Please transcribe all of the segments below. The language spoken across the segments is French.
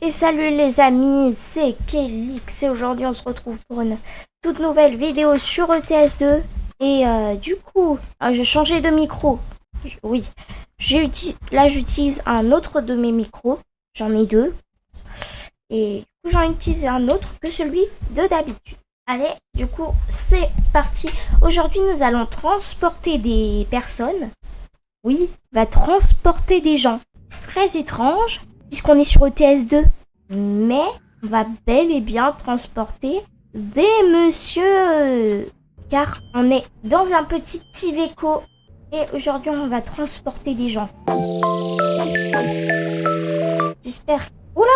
Et salut les amis, c'est Kelix et aujourd'hui on se retrouve pour une toute nouvelle vidéo sur ETS2 et du coup j'ai changé de micro. Oui, là j'utilise un autre de mes micros, j'en ai deux et du coup j'en utilise un autre que celui de d'habitude. Allez, du coup c'est parti. Aujourd'hui nous allons transporter des personnes. Oui, va transporter des gens. C'est très étrange puisqu'on est sur ETS2. Mais on va bel et bien transporter des messieurs. Car on est dans un petit Iveco. Et aujourd'hui, on va transporter des gens. J'espère... Oula!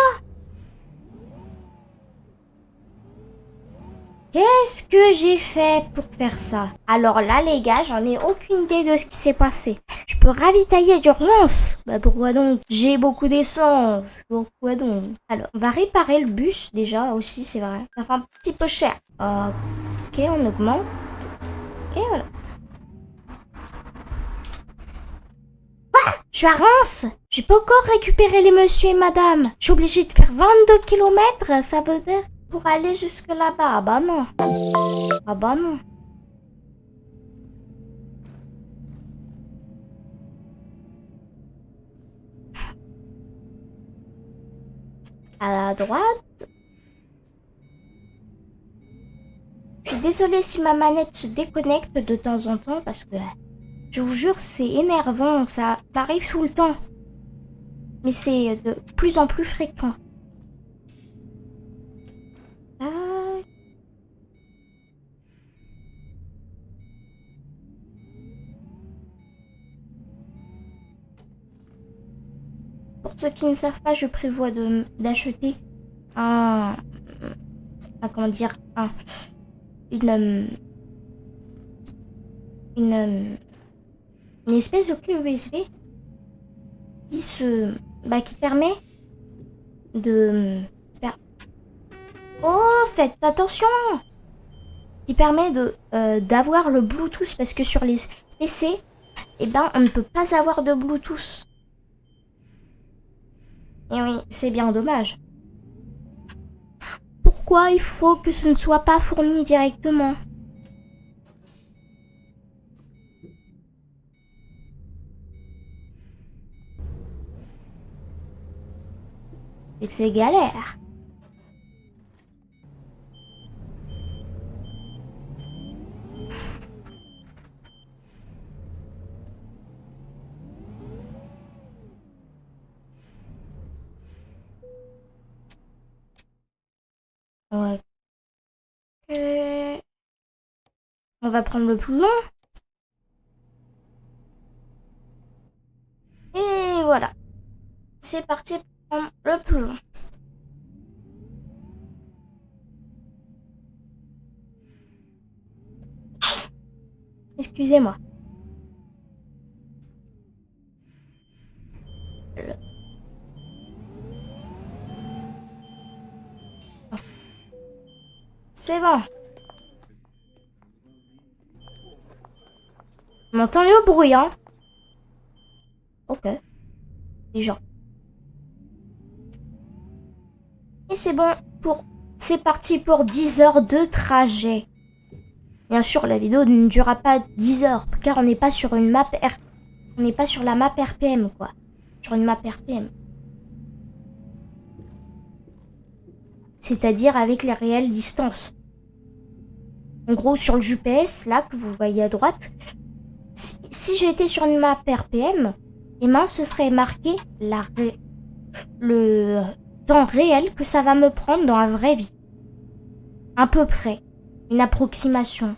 Qu'est-ce que j'ai fait pour faire ça? Alors là, les gars, j'en ai aucune idée de ce qui s'est passé. Je peux ravitailler d'urgence? Bah pourquoi donc? J'ai beaucoup d'essence. Pourquoi donc? Alors, on va réparer le bus déjà aussi, c'est vrai. Ça fait un petit peu cher. Ok, on augmente. Et voilà. Je suis à Reims. J'ai pas encore récupéré les monsieur et madame. Je suis obligée de faire 22 km, ça veut dire, pour aller jusque là-bas. Ah bah non. Ah bah non. À la droite. Je suis désolée si ma manette se déconnecte de temps en temps parce que je vous jure c'est énervant, ça m'arrive tout le temps. Mais c'est de plus en plus fréquent. Pour ceux qui ne savent pas, je prévois d'acheter comment dire, une espèce de clé USB qui permet de... Oh, faites attention! Qui permet d'avoir le Bluetooth parce que sur les PC, on ne peut pas avoir de Bluetooth. Et oui, c'est bien dommage. Pourquoi il faut que ce ne soit pas fourni directement? C'est que c'est galère. Ouais. On va prendre le plus long. Et voilà. C'est parti pour prendre le plus long. Excusez-moi. C'est bon. On entend le bruit, hein? Ok. Déjà. Et c'est bon pour... C'est parti pour 10 heures de trajet. Bien sûr, la vidéo ne durera pas 10 heures, car on n'est pas sur une map On n'est pas sur la map RPM, quoi. Sur une map RPM. C'est-à-dire avec les réelles distances. En gros, sur le GPS, là, que vous voyez à droite, si j'étais sur une map RPM, ce serait marqué le temps réel que ça va me prendre dans la vraie vie. À peu près. Une approximation.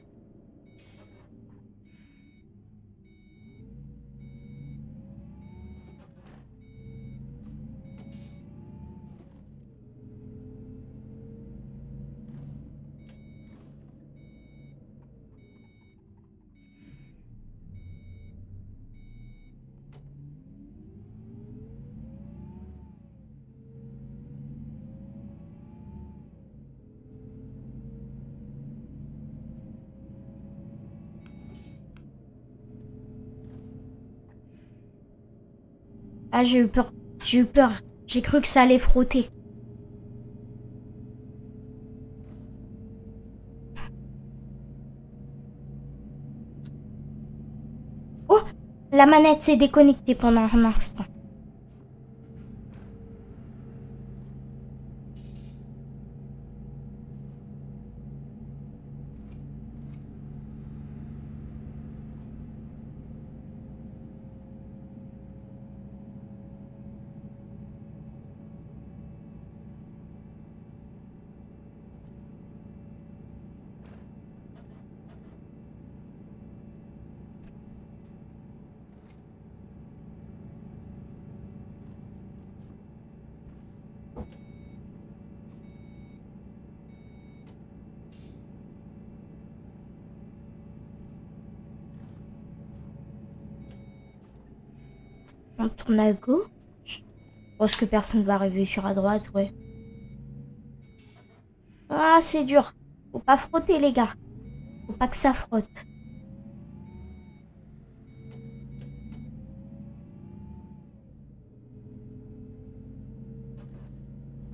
Ah, j'ai eu peur. J'ai eu peur. J'ai cru que ça allait frotter. La manette s'est déconnectée pendant un instant. On tourne à gauche. Je pense que personne va arriver sur à droite, ouais. Ah, c'est dur. Faut pas frotter, les gars. Faut pas que ça frotte.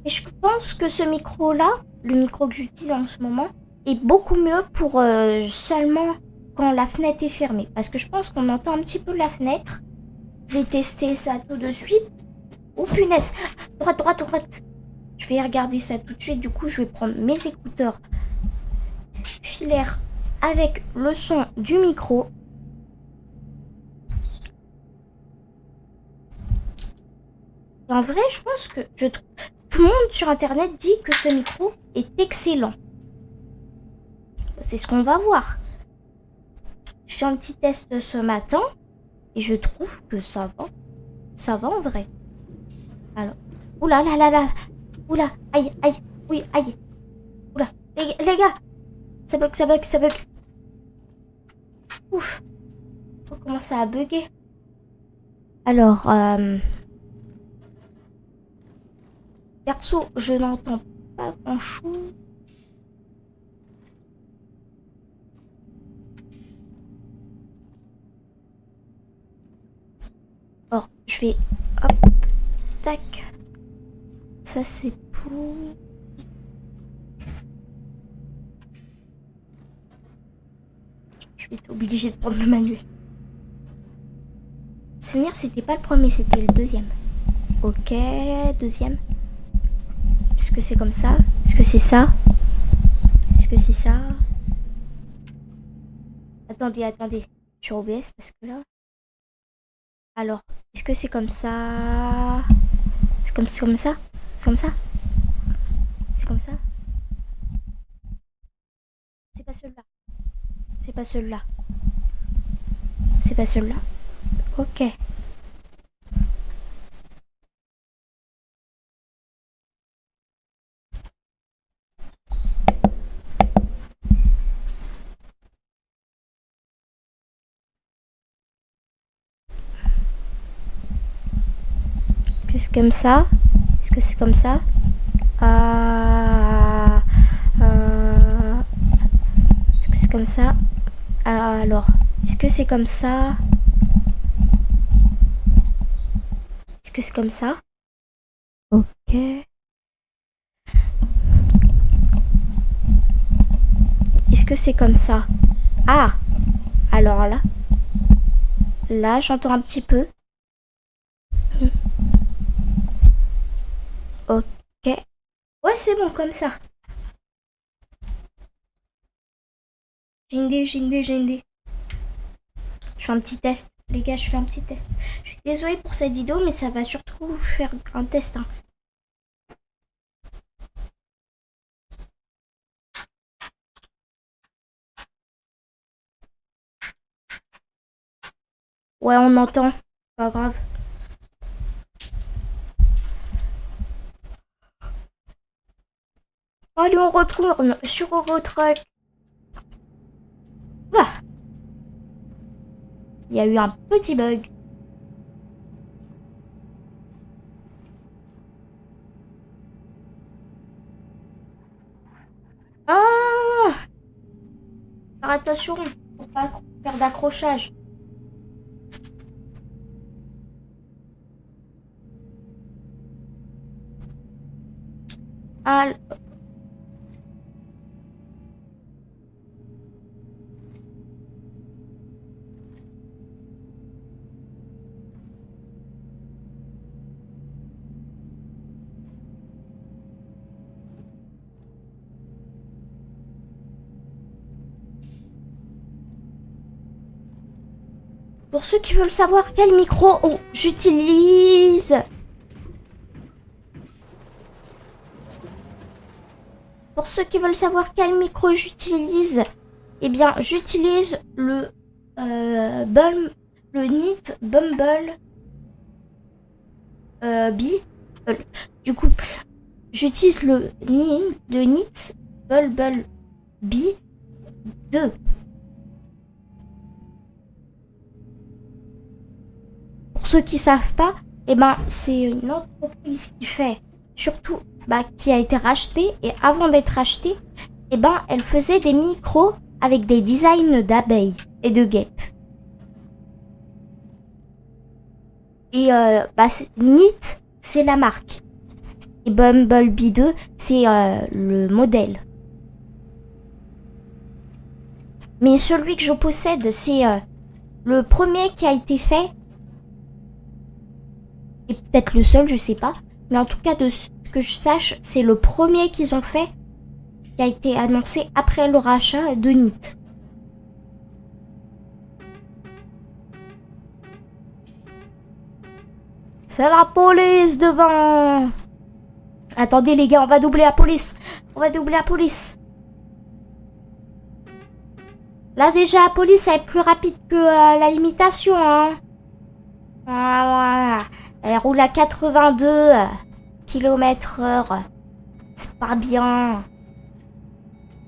Et je pense que ce micro-là, le micro que j'utilise en ce moment, est beaucoup mieux pour seulement quand la fenêtre est fermée. Parce que je pense qu'on entend un petit peu la fenêtre. Je vais tester ça tout de suite. Oh punaise! Droite, droite, droite! Je vais regarder ça tout de suite. Du coup, je vais prendre mes écouteurs filaires avec le son du micro. En vrai, je pense que tout le monde sur internet dit que ce micro est excellent. C'est ce qu'on va voir. Je fais un petit test ce matin et je trouve que ça va. Ça va en vrai. Alors, oula là là là, oula, aïe aïe, oui aïe, oula, les gars, ça bug, ça bug, ça bug. Ouf, faut commencer à bugger. Alors, perso, je n'entends pas grand chose. Alors, je vais, hop, tac. Ça c'est pour... Je vais être obligée de prendre le manuel. Souvenir, c'était pas le premier, c'était le deuxième. Ok, deuxième. Est-ce que c'est comme ça? Est-ce que c'est ça? Est-ce que c'est ça? Attendez, attendez. Sur OBS parce que là... Alors, est-ce que c'est comme ça? C'est comme ça? C'est comme ça? C'est comme ça? C'est pas celui-là. C'est pas celui-là. C'est pas celui-là. Ok. Est-ce que c'est comme ça? Est-ce que c'est comme ça? Est-ce que c'est comme ça? Alors, est-ce que c'est comme ça? Est-ce que c'est comme ça? Ok. Est-ce que c'est comme ça? Ah! Alors là. Là, j'entends un petit peu. Ok. Ouais, c'est bon comme ça. J'ai une idée, j'ai une idée, j'ai une idée. Je fais un petit test. Les gars, je fais un petit test. Je suis désolée pour cette vidéo, mais ça va surtout faire un test. Hein. Ouais, on entend. Pas grave. Allez, on retourne sur Eurotruck. Oula! Il y a eu un petit bug. Ah! Faire attention pour pas faire d'accrochage. Ah, Pour ceux qui veulent savoir quel micro j'utilise. Pour ceux qui veulent savoir quel micro j'utilise, eh bien, j'utilise le NIT Bumble B. Du coup, j'utilise le NIT Bumble B 2. Pour ceux qui savent pas, eh ben, c'est une entreprise qui fait surtout, qui a été rachetée, et avant d'être rachetée, eh ben, elle faisait des micros avec des designs d'abeilles et de guêpes. Et NIT, c'est la marque. Et Bumblebee 2, c'est le modèle. Mais celui que je possède, c'est le premier qui a été fait. Et peut-être le seul, je sais pas. Mais en tout cas, de ce que je sache, c'est le premier qu'ils ont fait qui a été annoncé après le rachat de NIT. C'est la police devant. Attendez les gars, on va doubler la police. On va doubler la police. Là déjà, la police elle est plus rapide que la limitation. Hein. Ah, ouais. Elle roule à 82 km/h. C'est pas bien.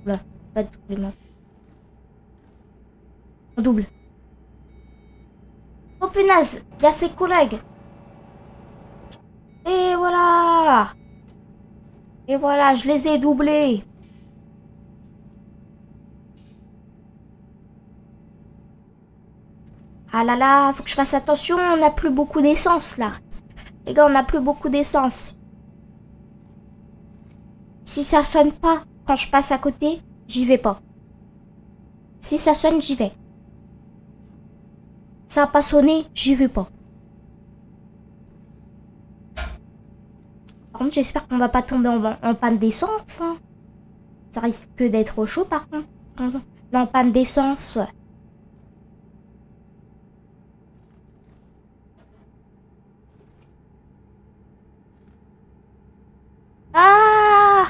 Là, pas de doubler maintenant. On double. Oh punaise, il y a ses collègues. Et voilà. Et voilà, je les ai doublés. Ah là là, faut que je fasse attention, on n'a plus beaucoup d'essence là. Les gars, on n'a plus beaucoup d'essence. Si ça sonne pas quand je passe à côté, j'y vais pas. Si ça sonne, j'y vais. Ça a pas sonné, j'y vais pas. Par contre, j'espère qu'on va pas tomber en panne d'essence. Hein. Ça risque d'être chaud par contre. Non, panne d'essence. Ah!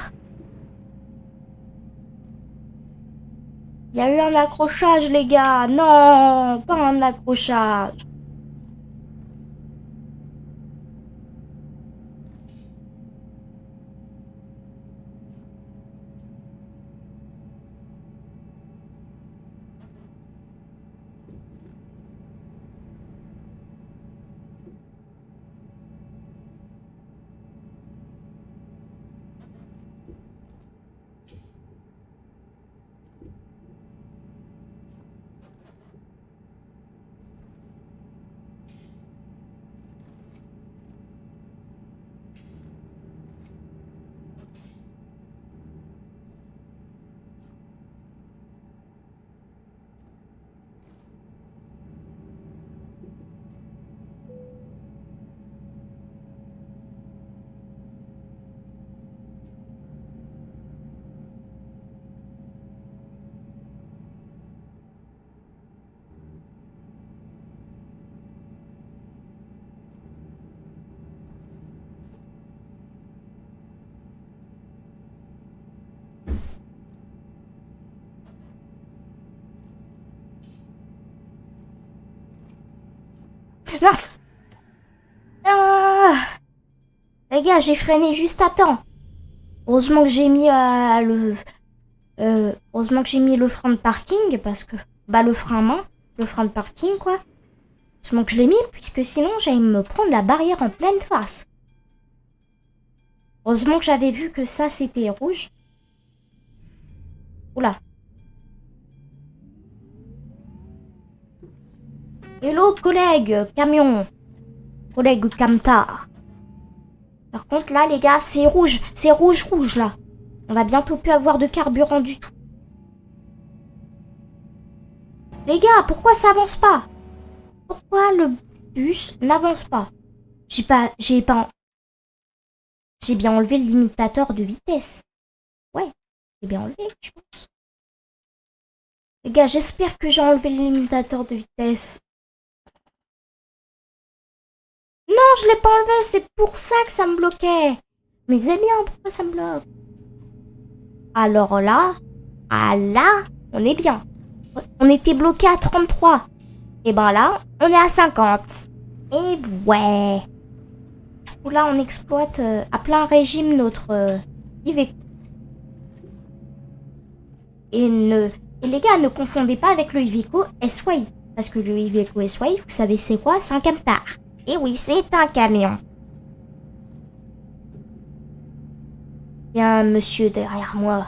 Il y a eu un accrochage, les gars. Non, pas un accrochage. Mince. Ah. Les gars, j'ai freiné juste à temps. Heureusement que j'ai mis heureusement que j'ai mis le frein de parking parce que le frein à main, le frein de parking quoi. Heureusement que je l'ai mis puisque sinon j'allais me prendre la barrière en pleine face. Heureusement que j'avais vu que ça c'était rouge. Oula. Hello collègue camion. Collègue camtar. Par contre là les gars c'est rouge là. On va bientôt plus avoir de carburant du tout. Les gars, pourquoi ça avance pas? Pourquoi le bus n'avance pas? J'ai bien enlevé le limitateur de vitesse. Ouais, j'ai bien enlevé, je pense. Les gars, j'espère que j'ai enlevé le limitateur de vitesse. je l'ai pas enlevé, c'est pour ça que ça me bloquait. Mais c'est bien, pourquoi ça me bloque? Alors là, on est bien. On était bloqué à 33. Et ben là, on est à 50. Et ouais. Du coup là, on exploite à plein régime notre Iveco. Et les gars, ne confondez pas avec le Iveco SY. Parce que le Iveco SY, vous savez c'est quoi? C'est un camtar. Et oui, c'est un camion. Il y a un monsieur derrière moi.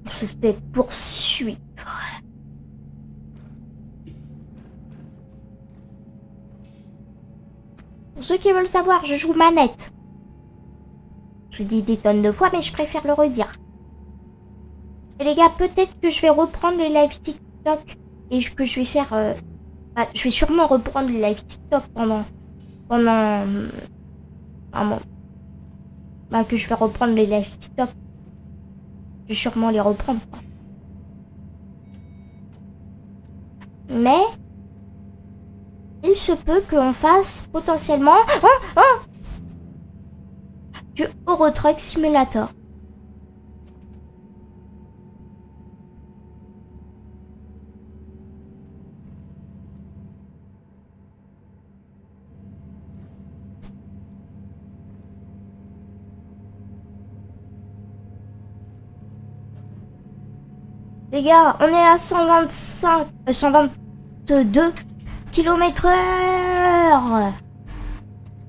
On se fait poursuivre. Pour ceux qui veulent savoir, je joue manette. Je dis des tonnes de fois, mais je préfère le redire. Et les gars, peut-être que je vais reprendre les live TikTok et que je vais faire... je vais sûrement reprendre les live TikTok pendant un moment. Que je vais reprendre les live TikTok. Je vais sûrement les reprendre. Mais il se peut qu'on fasse potentiellement du Euro Truck Simulator. Les gars, on est à 122 km/h.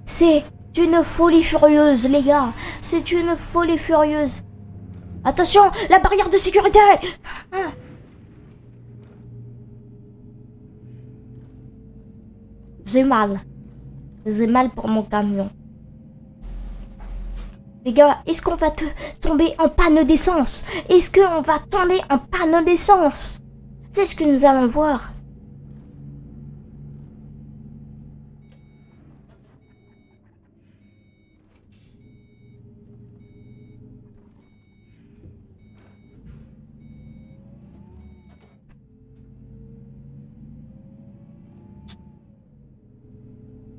C'est une folie furieuse, les gars. C'est une folie furieuse. Attention, la barrière de sécurité. J'ai mal. J'ai mal pour mon camion. Les gars, est-ce qu'on va tomber en panne d'essence? Est-ce qu'on va tomber en panne d'essence? C'est ce que nous allons voir.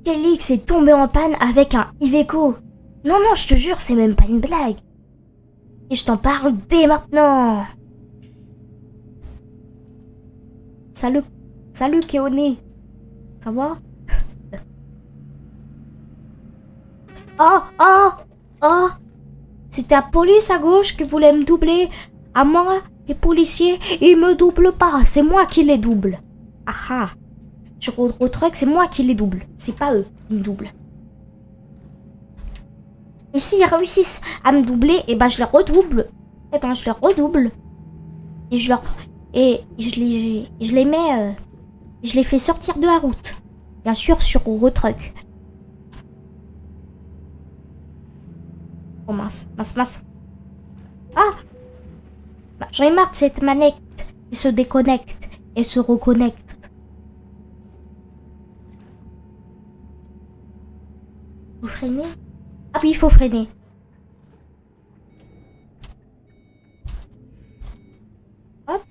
Kelix est tombé en panne avec un Iveco. Non, non, je te jure, c'est même pas une blague. Et je t'en parle dès maintenant. Salut Kéoné. Ça va? Oh. C'était la police à gauche qui voulait me doubler. À moi, les policiers, ils me doublent pas. C'est moi qui les double. Ah. Sur Euro Truck, c'est moi qui les double. C'est pas eux qui me doublent. Et s'ils réussissent à me doubler, et ben je les redouble. Et je les mets... je les fais sortir de la route. Bien sûr, sur Euro Truck. Oh mince. Ah! J'en ai marre de cette manette qui se déconnecte et se reconnecte. Vous freinez? Ah oui, il faut freiner. Hop.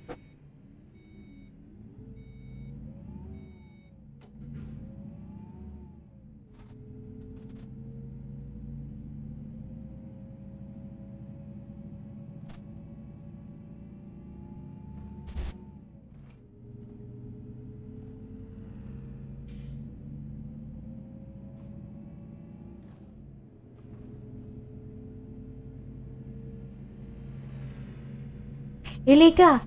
Et les gars,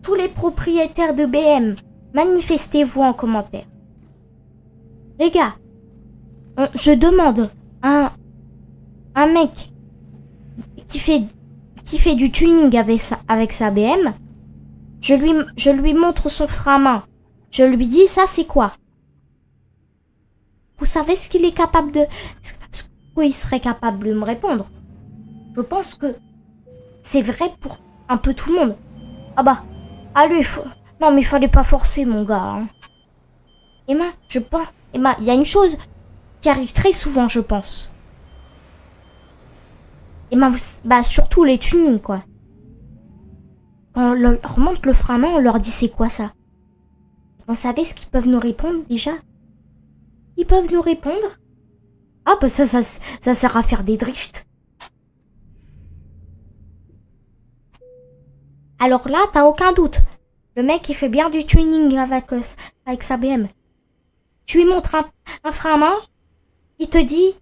tous les propriétaires de BM, manifestez-vous en commentaire. Les gars, je demande un mec qui fait du tuning avec sa BM, je lui montre son frein à main. Je lui dis, ça c'est quoi? Vous savez ce qu'il est capable de... ce qu'il serait capable de me répondre? Je pense que c'est vrai pour un peu tout le monde. Ah bah, allez, non mais il fallait pas forcer mon gars. Hein. Emma, je pense... Emma, il y a une chose qui arrive très souvent, je pense. Emma, surtout les tunings, quoi. Quand on leur montre le frein à main, on leur dit c'est quoi ça? Vous savez ce qu'ils peuvent nous répondre déjà? ils peuvent nous répondre. Ah bah ça sert à faire des drifts. Alors là, t'as aucun doute. Le mec, il fait bien du tuning avec sa BM. Tu lui montres un frein à main, il te dit,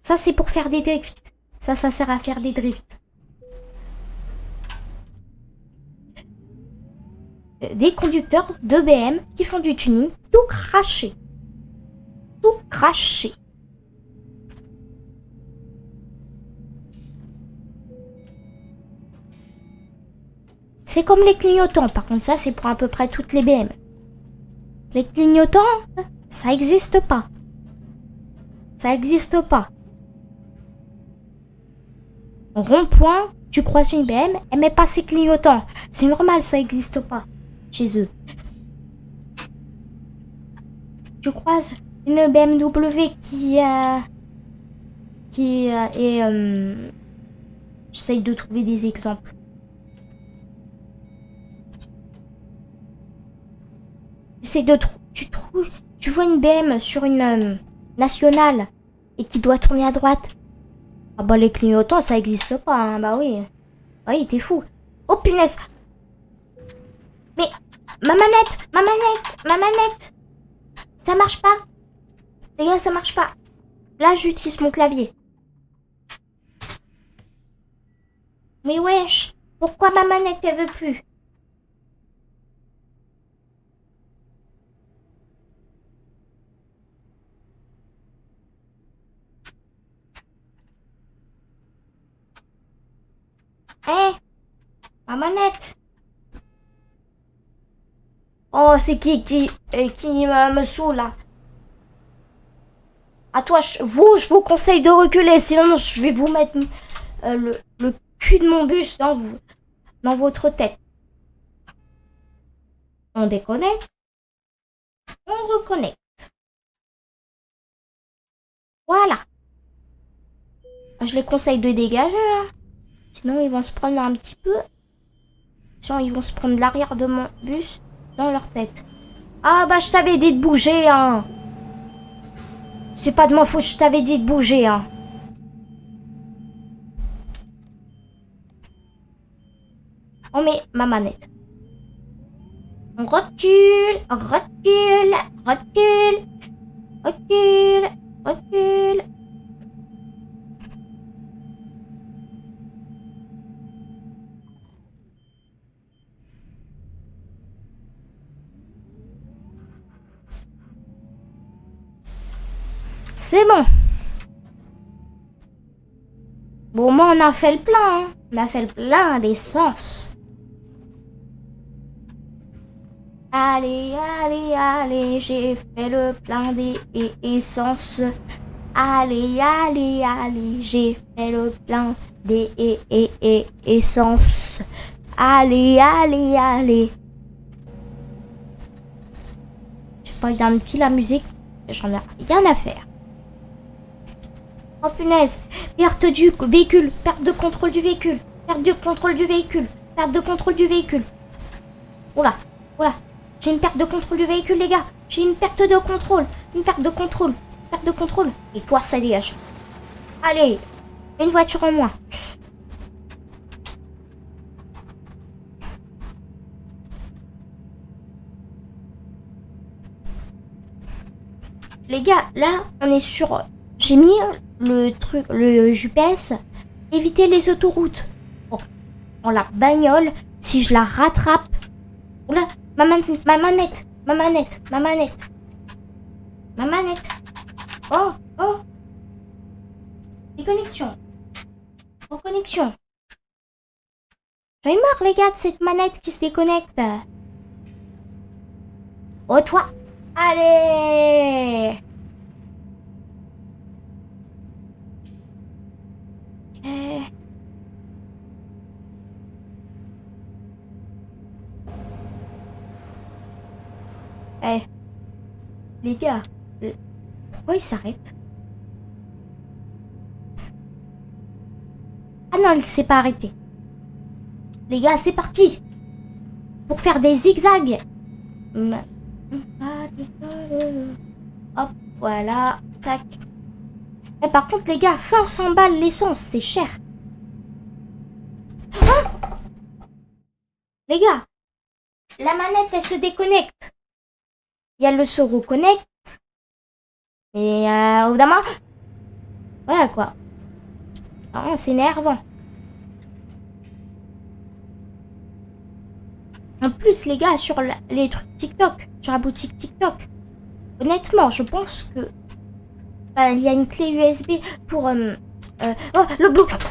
ça c'est pour faire des drifts. Ça sert à faire des drifts. Des conducteurs de BM qui font du tuning, tout craché. Tout craché. C'est comme les clignotants. Par contre, ça, c'est pour à peu près toutes les BM. Les clignotants, ça n'existe pas. Ça n'existe pas. Rond-point, tu croises une BM, elle met pas ses clignotants. C'est normal, ça n'existe pas chez eux. Tu croises une BMW qui est... J'essaye de trouver des exemples. Tu vois une BM sur une nationale et qui doit tourner à droite. Ah bah les clignotants ça existe pas, hein. Bah oui. Oui, t'es fou. Oh punaise. Mais ma manette. Ça marche pas. Les gars, ça marche pas. Là, j'utilise mon clavier. Mais wesh, pourquoi ma manette elle veut plus? Hé, ma manette. Oh, c'est qui me saoule là. À toi, je vous conseille de reculer, sinon je vais vous mettre le cul de mon bus dans votre tête. On déconnecte. On reconnecte. Voilà. Je les conseille de dégager. Hein. Sinon, ils vont se prendre un petit peu. Sinon, ils vont se prendre l'arrière de mon bus dans leur tête. Ah bah, je t'avais dit de bouger, hein. C'est pas de ma faute, je t'avais dit de bouger, hein. Oh, mais ma manette. On recule, recule, recule, recule, recule. C'est bon. Bon, moi, on a fait le plein. Hein. On a fait le plein d'essence. Allez, allez, allez, j'ai fait le plein d'essence. Allez, allez, allez, j'ai fait le plein d'essence. Allez, allez, allez. Je sais pas, il y a un petit la musique. J'en ai rien à faire. Oh punaise, perte du véhicule, perte de contrôle du véhicule, perte de contrôle du véhicule, perte de contrôle du véhicule. Oula, oula, j'ai une perte de contrôle du véhicule les gars, j'ai une perte de contrôle, perte de contrôle. Et toi ça dégage. Allez, une voiture en moins. Les gars, là on est sur... J'ai mis le GPS, éviter les autoroutes. Bon, dans la bagnole, si je la rattrape... Oula, ma manette. Oh. Déconnexion. Reconnexion. J'en ai marre les gars de cette manette qui se déconnecte. Oh toi. Allez. Eh, les gars, pourquoi ils s'arrêtent? Ah non, il s'est pas arrêté. Les gars, c'est parti. Pour faire des zigzags. Hop, voilà. Tac. Et par contre, les gars, 500 balles l'essence, c'est cher. Hein? Les gars, la manette, elle se déconnecte. Et elle se reconnecte. Et au bout d'un moment, voilà quoi. Oh, c'est énervant. En plus, les gars, sur les trucs TikTok, sur la boutique TikTok, honnêtement, je pense que il y a une clé USB pour... oh, le Bluetooth.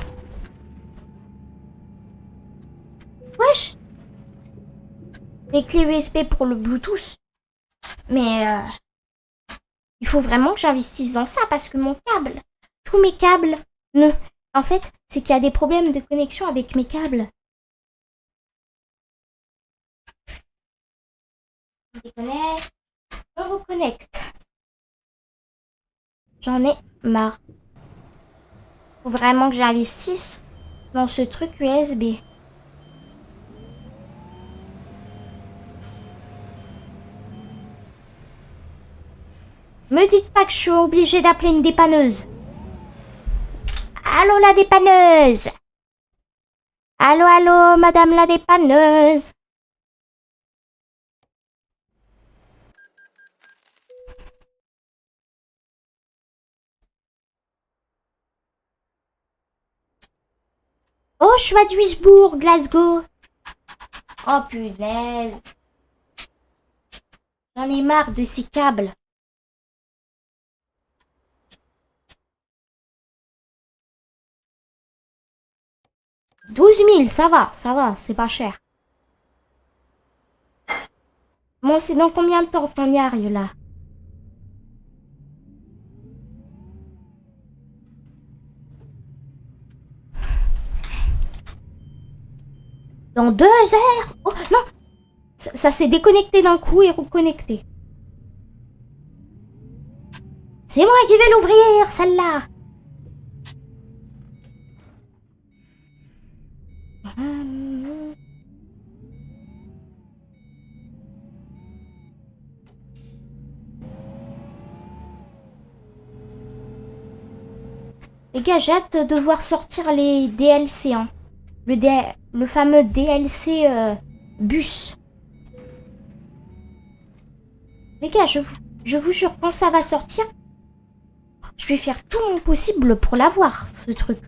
Wesh. Les clés USB pour le Bluetooth. Mais il faut vraiment que j'investisse dans ça parce que mon câble, tous mes câbles, ne... En fait, c'est qu'il y a des problèmes de connexion avec mes câbles. On déconnecte, on reconnecte. J'en ai marre. Faut vraiment que j'investisse dans ce truc USB. Me dites pas que je suis obligée d'appeler une dépanneuse. Allô la dépanneuse. Allô, allô, madame la dépanneuse. Oh, je suis à Duisbourg, let's go. Oh punaise. J'en ai marre de ces câbles. 12 000, ça va, c'est pas cher. Bon, c'est dans combien de temps qu'on y arrive là? Dans 2 heures? Oh non! Ça s'est déconnecté d'un coup et reconnecté. C'est moi qui vais l'ouvrir, celle-là! Les gars, j'ai hâte de voir sortir les DLC. Hein. Le fameux DLC bus. Les gars, je vous jure, quand ça va sortir, je vais faire tout mon possible pour l'avoir, ce truc.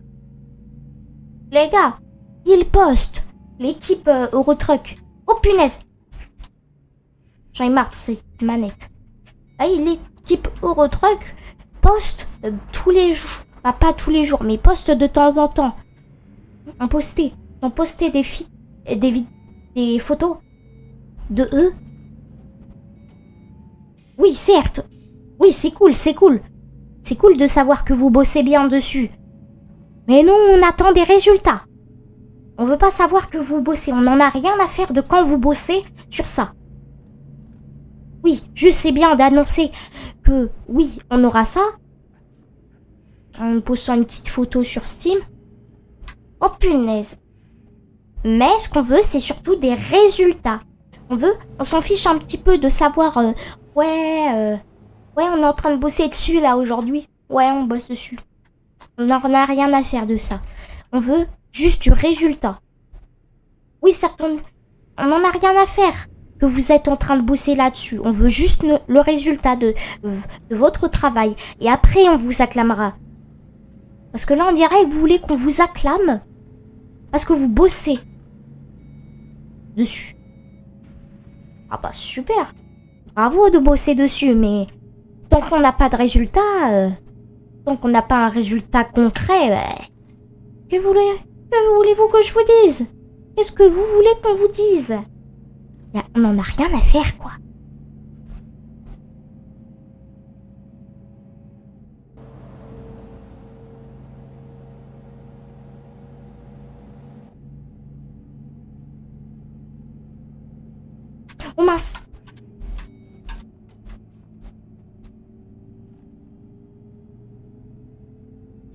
Les gars, il poste l'équipe Eurotruck. Oh punaise! J'en ai marre de cette manette. Ah, l'équipe Eurotruck poste tous les jours. Bah, pas tous les jours, mais poste de temps en temps. On postait des photos de eux. Oui, certes. Oui, c'est cool, c'est cool. C'est cool de savoir que vous bossez bien dessus. Mais non, on attend des résultats. On veut pas savoir que vous bossez. On n'en a rien à faire de quand vous bossez sur ça. Oui, je sais bien d'annoncer que oui, on aura ça. En postant une petite photo sur Steam. Oh punaise. Mais ce qu'on veut, c'est surtout des résultats. On s'en fiche un petit peu de savoir, ouais, on est en train de bosser dessus là aujourd'hui. Ouais, on bosse dessus. On n'en a rien à faire de ça. On veut juste du résultat. Oui, certes, on n'en a rien à faire que vous êtes en train de bosser là-dessus. On veut juste le résultat de votre travail. Et après, on vous acclamera. Parce que là, on dirait que vous voulez qu'on vous acclame. Parce que vous bossez dessus. Ah bah super. Bravo de bosser dessus, mais tant qu'on n'a pas de résultat, tant qu'on n'a pas un résultat concret, que voulez-vous que je vous dise? Qu'est-ce que vous voulez qu'on vous dise? On n'en a rien à faire, quoi. Oh mince.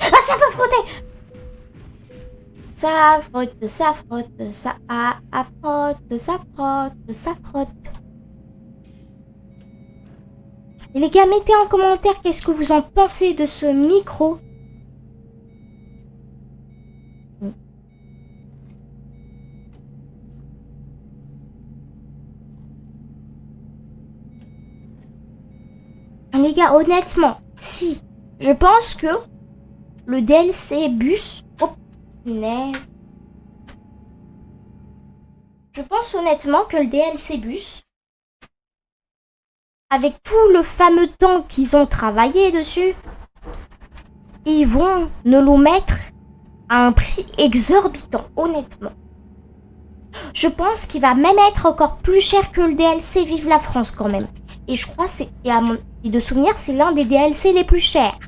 Ah, ça va frotter. Ça frotte, ça frotte, ça frotte, ça frotte, ça frotte. Et les gars, mettez en commentaire qu'est-ce que vous en pensez de ce micro. Les gars, honnêtement, si, je pense que le DLC bus... Oh, punaise. Je pense honnêtement que le DLC bus, avec tout le fameux temps qu'ils ont travaillé dessus, ils vont nous le mettre à un prix exorbitant, honnêtement. Je pense qu'il va même être encore plus cher que le DLC Vive la France quand même. Et je crois, et de souvenir, c'est l'un des DLC les plus chers.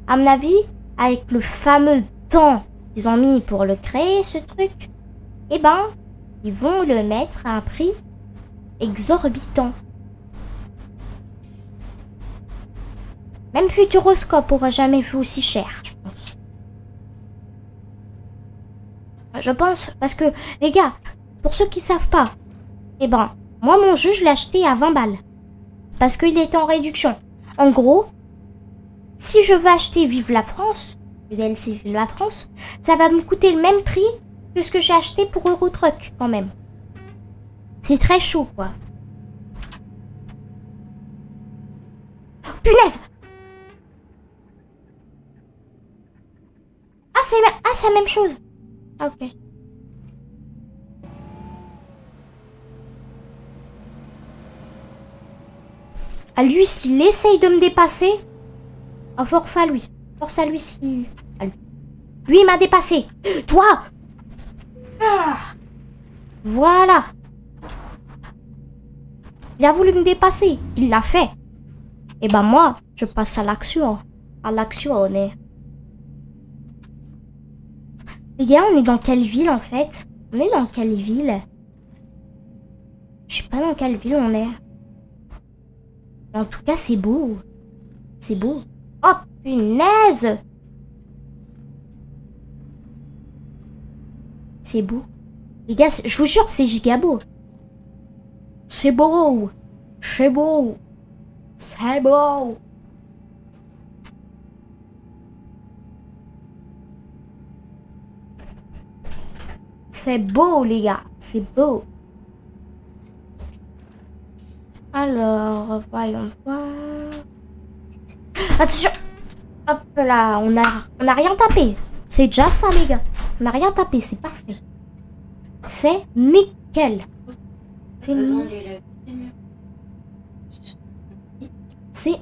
À mon avis, avec le fameux temps qu'ils ont mis pour le créer, ce truc, eh ben, ils vont le mettre à un prix exorbitant. Même Futuroscope aura jamais vu aussi cher, je pense. Je pense, parce que, les gars, pour ceux qui savent pas, eh ben, moi, mon jeu, je l'ai acheté à 20 balles. Parce qu'il était en réduction. En gros, si je veux acheter Vive la France, le DLC Vive la France, ça va me coûter le même prix que ce que j'ai acheté pour Eurotruck, quand même. C'est très chaud, quoi. Punaise! Ah, c'est la même chose. Ah, ok. À lui, s'il essaye de me dépasser, oh, force à lui. Force à lui s'il... Lui, il m'a dépassé. Toi! Ah. Voilà. Il a voulu me dépasser. Il l'a fait. Et ben moi, je passe à l'action. À l'action, on est... Les gars, on est dans quelle ville, en fait? On est dans quelle ville? Je sais pas dans quelle ville on est. En tout cas, c'est beau. C'est beau. Oh, punaise! C'est beau. Les gars, je vous jure, c'est giga beau. C'est beau. C'est beau. C'est beau. C'est beau, les gars. C'est beau. Alors, voyons voir. Attention. Hop là, on a rien tapé. C'est déjà ça, les gars. On n'a rien tapé, c'est parfait. C'est nickel. C'est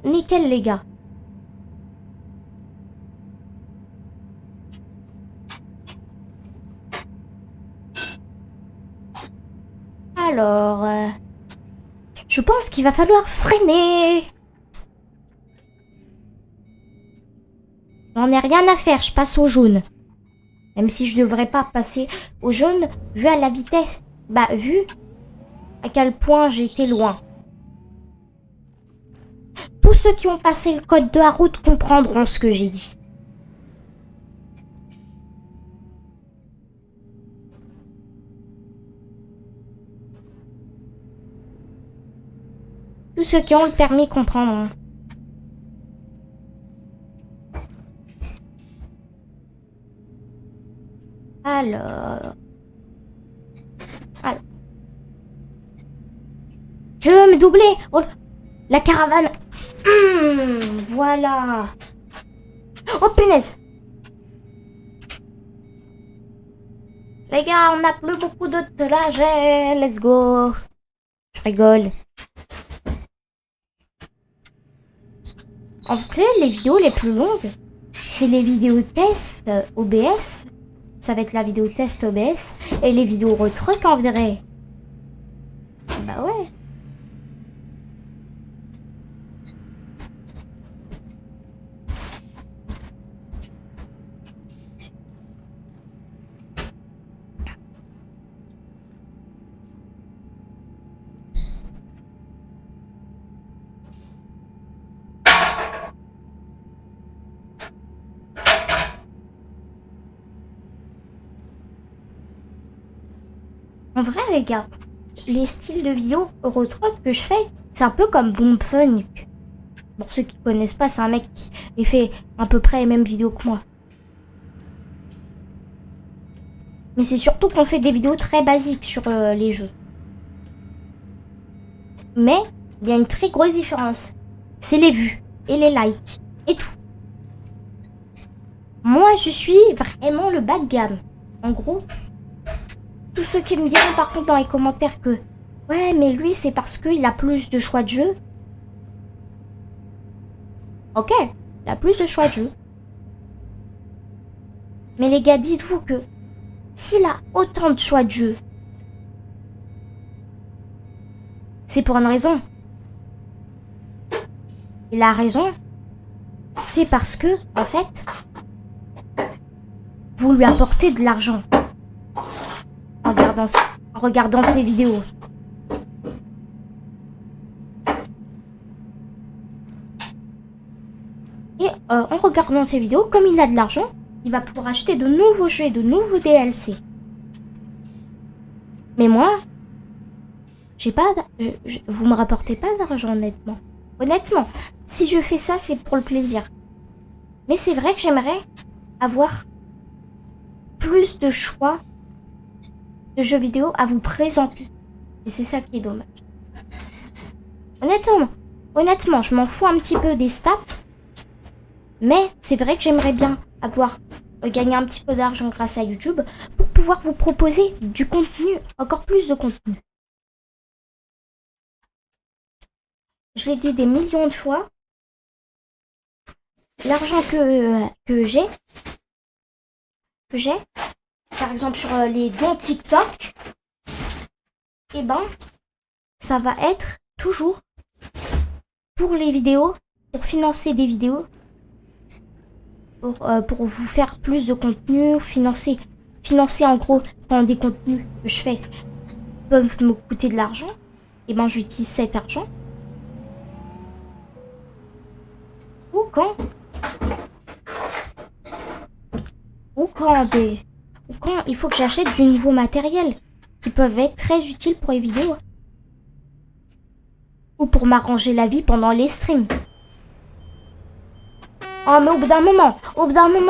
nickel, les gars. Alors, je pense qu'il va falloir freiner. J'en ai rien à faire, je passe au jaune. Même si je devrais pas passer au jaune, vu à la vitesse, vu à quel point j'étais loin. Tous ceux qui ont passé le code de la route comprendront ce que j'ai dit. Tous ceux qui ont le permis comprendront. Alors... Je veux me doubler. Oh, la caravane. Voilà. Oh, punaise. Les gars, on n'a plus beaucoup de trajet. Let's go. Je rigole. En vrai, les vidéos les plus longues, c'est les vidéos test OBS. Ça va être la vidéo test OBS. Et les vidéos retruc en vrai. Bah ouais. En vrai, les gars, les styles de vidéo retruc que je fais, C'est un peu comme Bombfunk. Pour ceux qui connaissent pas, c'est un mec qui fait à peu près les mêmes vidéos que moi. Mais c'est surtout qu'on fait des vidéos très basiques sur les jeux. Mais il y a une très grosse différence. C'est les vues et les likes et tout. Moi, je suis vraiment le bas de gamme. En gros, tous ceux qui me diront par contre dans les commentaires que ouais, mais lui, c'est parce qu'il a plus de choix de jeu. Ok, il a plus de choix de jeu. Mais les gars, dites-vous que s'il a autant de choix de jeu, c'est pour une raison. Et la raison, c'est parce que, en fait, vous lui apportez de l'argent en regardant ses vidéos. Et en regardant ses vidéos, comme il a de l'argent, il va pouvoir acheter de nouveaux jeux et de nouveaux DLC. Mais moi, j'ai pas... vous me rapportez pas d'argent, honnêtement. Honnêtement, si je fais ça, c'est pour le plaisir. Mais c'est vrai que j'aimerais avoir plus de choix de jeux vidéo à vous présenter. Et c'est ça qui est dommage. Honnêtement, je m'en fous un petit peu des stats. Mais c'est vrai que j'aimerais bien avoir gagné un petit peu d'argent grâce à YouTube pour pouvoir vous proposer du contenu, encore plus de contenu. Je l'ai dit des millions de fois. L'argent que j'ai, par exemple sur les dons TikTok, et ben, ça va être toujours pour les vidéos, pour financer des vidéos, pour vous faire plus de contenu, financer en gros quand des contenus que je fais peuvent me coûter de l'argent, et ben j'utilise cet argent. Ou quand il faut que j'achète du nouveau matériel qui peuvent être très utiles pour les vidéos. Ou pour m'arranger la vie pendant les streams. Oh mais au bout d'un moment,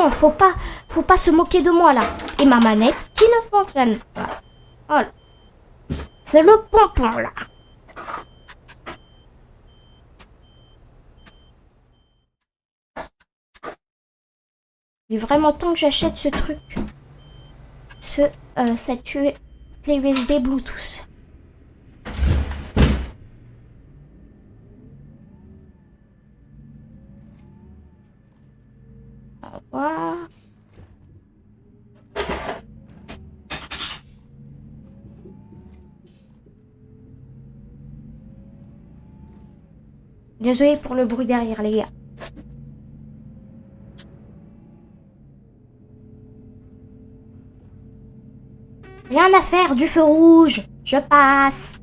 faut pas se moquer de moi là. Et ma manette qui ne fonctionne pas. Voilà. C'est le pompon là. Il est vraiment temps que j'achète ce truc. Cette clé USB Bluetooth. Au revoir. Désolé pour le bruit derrière les gars. Rien à faire du feu rouge. Je passe.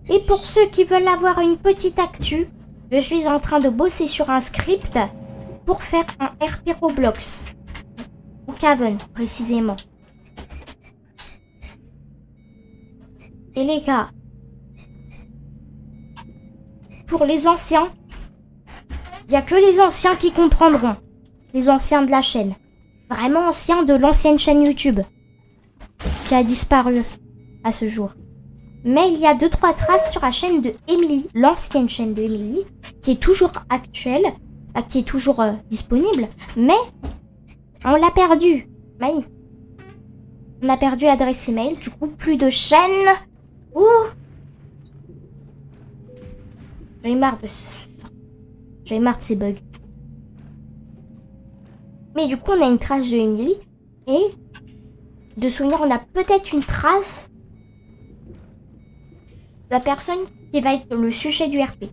Et pour ceux qui veulent avoir une petite actu, je suis en train de bosser sur un script pour faire un RP Roblox. Ou Caven, précisément. Et les gars, pour les anciens, il n'y a que les anciens qui comprendront. Les anciens de la chaîne. Vraiment anciens de l'ancienne chaîne YouTube. Qui a disparu à ce jour. Mais il y a 2-3 traces sur la chaîne de Emily, l'ancienne chaîne de Emily, qui est toujours actuelle, qui est toujours disponible, mais on l'a perdu. Oui. On a perdu l'adresse email, du coup plus de chaîne. Ouh. J'en ai marre de ces bugs. Mais du coup on a une trace de Emily et de souvenir on a peut-être une trace la personne qui va être le sujet du RP.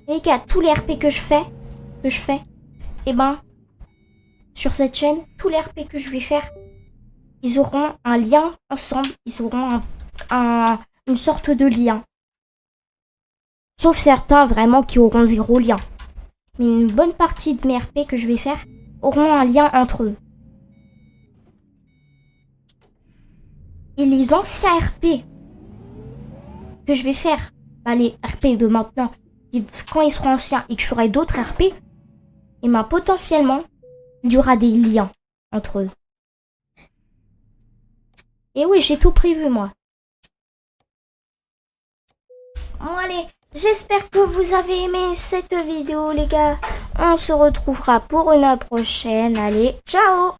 Et les gars, tous les RP que je fais, et ben, sur cette chaîne, tous les RP que je vais faire, ils auront un lien ensemble, ils auront une sorte de lien. Sauf certains vraiment qui auront 0 lien. mais une bonne partie de mes RP que je vais faire auront un lien entre eux. Et les anciens RP que je vais faire, les RP de maintenant, quand ils seront anciens et que je ferai d'autres RP, et ben potentiellement, il y aura des liens entre eux. Et oui, j'ai tout prévu, moi. Bon, allez, j'espère que vous avez aimé cette vidéo, les gars. On se retrouvera pour une prochaine. Allez, ciao!